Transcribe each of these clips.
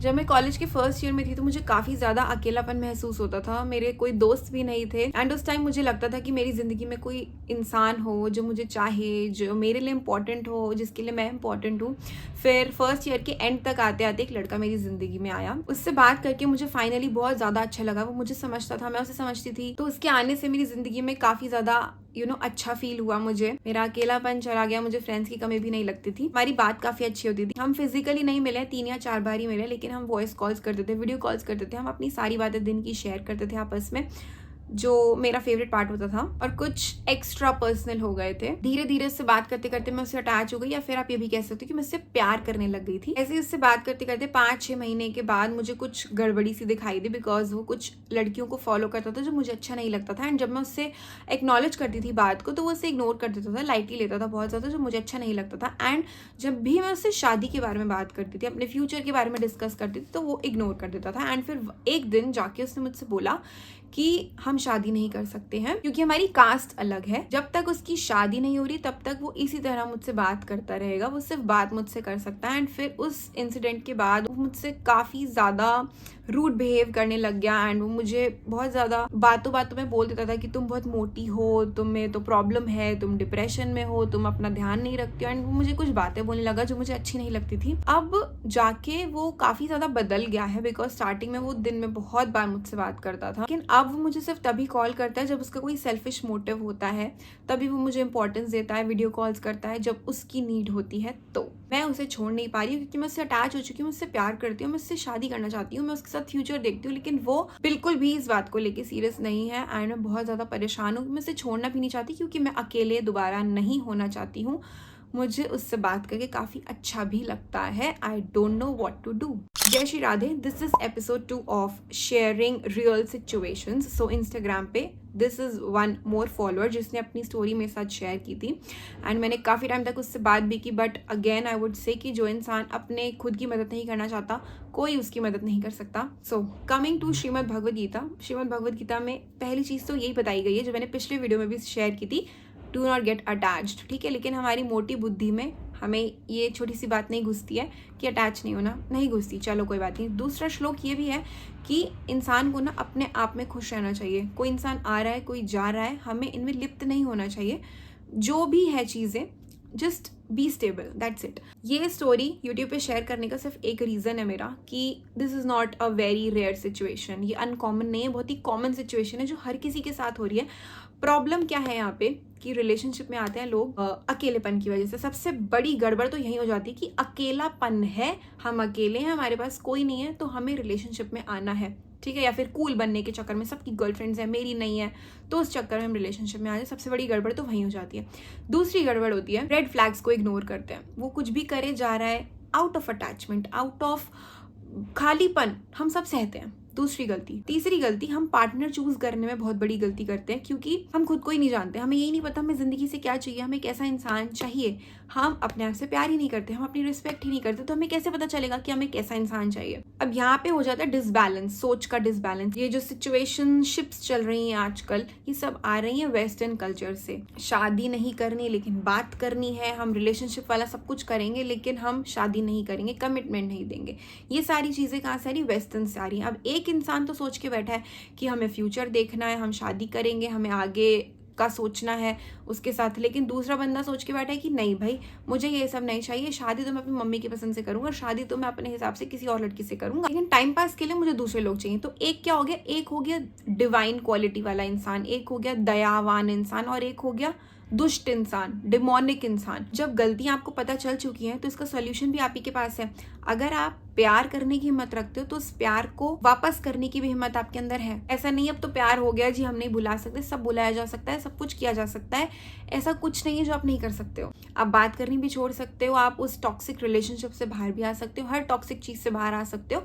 जब मैं कॉलेज के फर्स्ट ईयर में थी तो मुझे काफ़ी ज़्यादा अकेलापन महसूस होता था। मेरे कोई दोस्त भी नहीं थे एंड उस टाइम मुझे लगता था कि मेरी ज़िंदगी में कोई इंसान हो जो मुझे चाहे, जो मेरे लिए इम्पोर्टेंट हो, जिसके लिए मैं इम्पोर्टेंट हूँ। फिर फर्स्ट ईयर के एंड तक आते आते एक लड़का मेरी ज़िंदगी में आया। उससे बात करके मुझे फाइनली बहुत ज़्यादा अच्छा लगा। वो मुझे समझता था, मैं उसे समझती थी। तो उसके आने से मेरी ज़िंदगी में काफ़ी ज़्यादा अच्छा फील हुआ मुझे। मेरा अकेलापन चला गया, मुझे फ्रेंड्स की कमी भी नहीं लगती थी। हमारी बात काफ़ी अच्छी होती थी। हम फिजिकली नहीं मिले, 3 या 4 बार ही मिले, लेकिन हम वॉइस कॉल्स करते थे, वीडियो कॉल्स करते थे। हम अपनी सारी बातें दिन की शेयर करते थे आपस में, जो मेरा फेवरेट पार्ट होता था। और कुछ एक्स्ट्रा पर्सनल हो गए थे। धीरे धीरे उससे बात करते करते मैं उससे अटैच हो गई, या फिर आप ये भी कह सकते हो कि मैं उससे प्यार करने लग गई थी। ऐसे ही उससे बात करते करते 5-6 महीने के बाद मुझे कुछ गड़बड़ी सी दिखाई दी, बिकॉज वो कुछ लड़कियों को फॉलो करता था जो मुझे अच्छा नहीं लगता था। एंड जब मैं उससे एक्नॉलेज करती थी बात को, तो वो उसे इग्नोर कर देता था, लाइटली लेता था बहुत ज़्यादा, जो मुझे अच्छा नहीं लगता था। एंड जब भी मैं उससे शादी के बारे में बात करती थी, अपने फ्यूचर के बारे में डिस्कस करती थी, तो वो इग्नोर कर देता था। एंड फिर एक दिन जाके उसने मुझसे बोला कि हम शादी नहीं कर सकते हैं क्योंकि हमारी कास्ट अलग है। जब तक उसकी शादी नहीं हो रही तब तक वो इसी तरह मुझसे बात करता रहेगा, वो सिर्फ बात मुझसे कर सकता है। एंड फिर उस इंसिडेंट के बाद वो मुझसे काफ़ी ज़्यादा रूड बिहेव करने लग गया। एंड वो मुझे बहुत ज़्यादा बातों बातों में बोल देता था कि तुम बहुत मोटी हो, तुम्हें तो प्रॉब्लम है, तुम डिप्रेशन में हो, तुम अपना ध्यान नहीं रखते हो। एंड वो मुझे कुछ बातें बोलने लगा जो मुझे अच्छी नहीं लगती थी। अब जाके वो काफ़ी ज़्यादा बदल गया है, बिकॉज स्टार्टिंग में वो दिन में बहुत बार मुझसे बात करता था, लेकिन अब वो मुझे सिर्फ तभी कॉल करता है जब उसका कोई सेल्फिश मोटिव होता है। तभी वो मुझे इंपॉर्टेंस देता है, वीडियो कॉल्स करता है जब उसकी नीड होती है। तो मैं उसे छोड़ नहीं पा रही हूँ क्योंकि मैं उससे अटैच हो चुकी हूँ, मैं उससे प्यार करती हूँ, मैं उससे शादी करना चाहती हूँ, मैं उसके साथ फ्यूचर देखती हूँ, लेकिन वो बिल्कुल भी इस बात को लेके सीरियस नहीं है। एंड मैं बहुत ज़्यादा परेशान हूँ। मैं उसे छोड़ना भी नहीं चाहती क्योंकि मैं अकेले दोबारा नहीं होना चाहती हूँ। मुझे उससे बात करके काफ़ी अच्छा भी लगता है। I don't know what to do. जय Shri Radhe. This is episode 2 of sharing real situations. So Instagram पे this is one more follower जिसने अपनी स्टोरी मेरे साथ शेयर की थी। एंड मैंने काफ़ी टाइम तक उससे बात भी की, but again I would say कि जो इंसान अपने खुद की मदद नहीं करना चाहता, कोई उसकी मदद नहीं कर सकता। So coming to Shrimad Bhagavad Gita. Shrimad Bhagavad Gita में पहली चीज़ तो यही बताई गई है जो मैंने पिछले वीडियो में भी शेयर की थी, डू नॉट गेट अटैच्ड। ठीक है, लेकिन हमारी मोटी बुद्धि में हमें ये छोटी सी बात नहीं घुसती है कि अटैच नहीं होना, नहीं घुसती। चलो कोई बात नहीं। दूसरा श्लोक ये भी है कि इंसान को ना अपने आप में खुश रहना चाहिए। कोई इंसान आ रहा है, कोई जा रहा है, हमें इनमें लिप्त नहीं होना चाहिए। जो भी है चीज़ें, just be stable, that's it. ये स्टोरी यूट्यूब पे शेयर करने का सिर्फ एक रीज़न है मेरा कि this is not a very rare situation. ये अनकॉमन नहीं है, बहुत ही कॉमन सिचुएशन है जो हर किसी के साथ हो रही है। प्रॉब्लम क्या है यहाँ पे कि रिलेशनशिप में आते हैं लोग अकेलेपन की वजह से। सबसे बड़ी गड़बड़ तो यही हो जाती है कि अकेलापन है, हम अकेले हैं, हमारे पास कोई नहीं है, तो हमें रिलेशनशिप में आना है। ठीक है, या फिर कूल बनने के चक्कर में सबकी गर्लफ्रेंड्स है, मेरी नहीं है, तो उस चक्कर में हम रिलेशनशिप में आ जाए। सबसे बड़ी गड़बड़ तो वहीं हो जाती है। दूसरी गड़बड़ होती है रेड फ्लैग्स को इग्नोर करते हैं। वो कुछ भी करे जा रहा है out of attachment, out of खालीपन, हम सब सहते हैं। दूसरी गलती। तीसरी गलती, हम पार्टनर चूज करने में बहुत बड़ी गलती करते हैं क्योंकि हम खुद को ही नहीं जानते। हमें यही नहीं पता हमें जिंदगी से क्या चाहिए, हमें कैसा इंसान चाहिए। हम अपने आप से प्यार ही नहीं करते, हम अपनी रिस्पेक्ट ही नहीं करते, तो हमें कैसे पता चलेगा कि हमें कैसा इंसान चाहिए। अब यहाँ पे हो जाता है डिसबैलेंस, सोच का डिसबैलेंस। ये जो सिचुएशनशिप्स चल रही हैं आजकल, ये सब आ रही हैं वेस्टर्न कल्चर से। शादी नहीं करनी लेकिन बात करनी है, हम रिलेशनशिप वाला सब कुछ करेंगे लेकिन हम शादी नहीं करेंगे, कमिटमेंट नहीं देंगे। ये सारी चीजें कहाँ से आ रही? वेस्टर्न से आ रही हैं। अब एक इंसान तो सोच के बैठा है कि हमें फ्यूचर देखना है, हम शादी करेंगे, हमें आगे का सोचना है उसके साथ, लेकिन दूसरा बंदा सोच के बैठा है कि नहीं भाई, मुझे ये सब नहीं चाहिए, शादी तो मैं अपनी मम्मी की पसंद से करूंगा, शादी तो मैं अपने हिसाब से किसी और लड़की से करूंगा, लेकिन टाइम पास के लिए मुझे दूसरे लोग चाहिए। तो एक क्या हो गया? एक हो गया डिवाइन क्वालिटी वाला इंसान, एक हो गया दयावान इंसान, और एक हो गया दुष्ट इंसान, डिमोनिक इंसान। जब गलतियां आपको पता चल चुकी हैं तो इसका सॉल्यूशन भी आप ही के पास है। अगर आप प्यार करने की हिम्मत रखते हो तो उस प्यार को वापस करने की भी हिम्मत आपके अंदर है। ऐसा नहीं अब तो प्यार हो गया जी, हम नहीं भुला सकते, सब भुलाया जा सकता है, सब कुछ किया जा सकता है। ऐसा कुछ नहीं है जो आप नहीं कर सकते हो। आप बात करनी भी छोड़ सकते हो, आप उस टॉक्सिक रिलेशनशिप से बाहर भी आ सकते हो, हर टॉक्सिक चीज से बाहर आ सकते हो,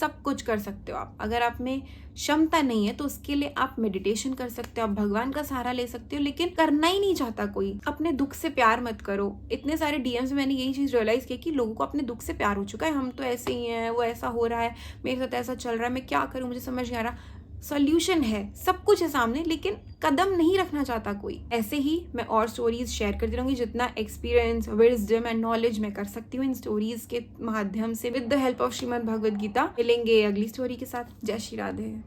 सब कुछ कर सकते हो आप। अगर आप में क्षमता नहीं है तो उसके लिए आप मेडिटेशन कर सकते हो, आप भगवान का सहारा ले सकते हो, लेकिन करना ही नहीं चाहता कोई। अपने दुख से प्यार मत करो। इतने सारे डीएम्स में मैंने यही चीज रियलाइज की कि लोगों को अपने दुख से प्यार हो चुका है। हम तो ऐसे ही हैं, वो ऐसा हो रहा है, मेरे साथ ऐसा चल रहा है, मैं क्या करूं, मुझे समझ नहीं आ रहा। सॉल्यूशन है, सब कुछ है सामने, लेकिन कदम नहीं रखना चाहता कोई। ऐसे ही मैं और स्टोरीज शेयर करती रहूंगी, जितना एक्सपीरियंस, विजडम एंड नॉलेज मैं कर सकती हूँ इन स्टोरीज के माध्यम से, with the help of Shrimad Bhagavad Gita. मिलेंगे अगली स्टोरी के साथ। जय श्री राधे।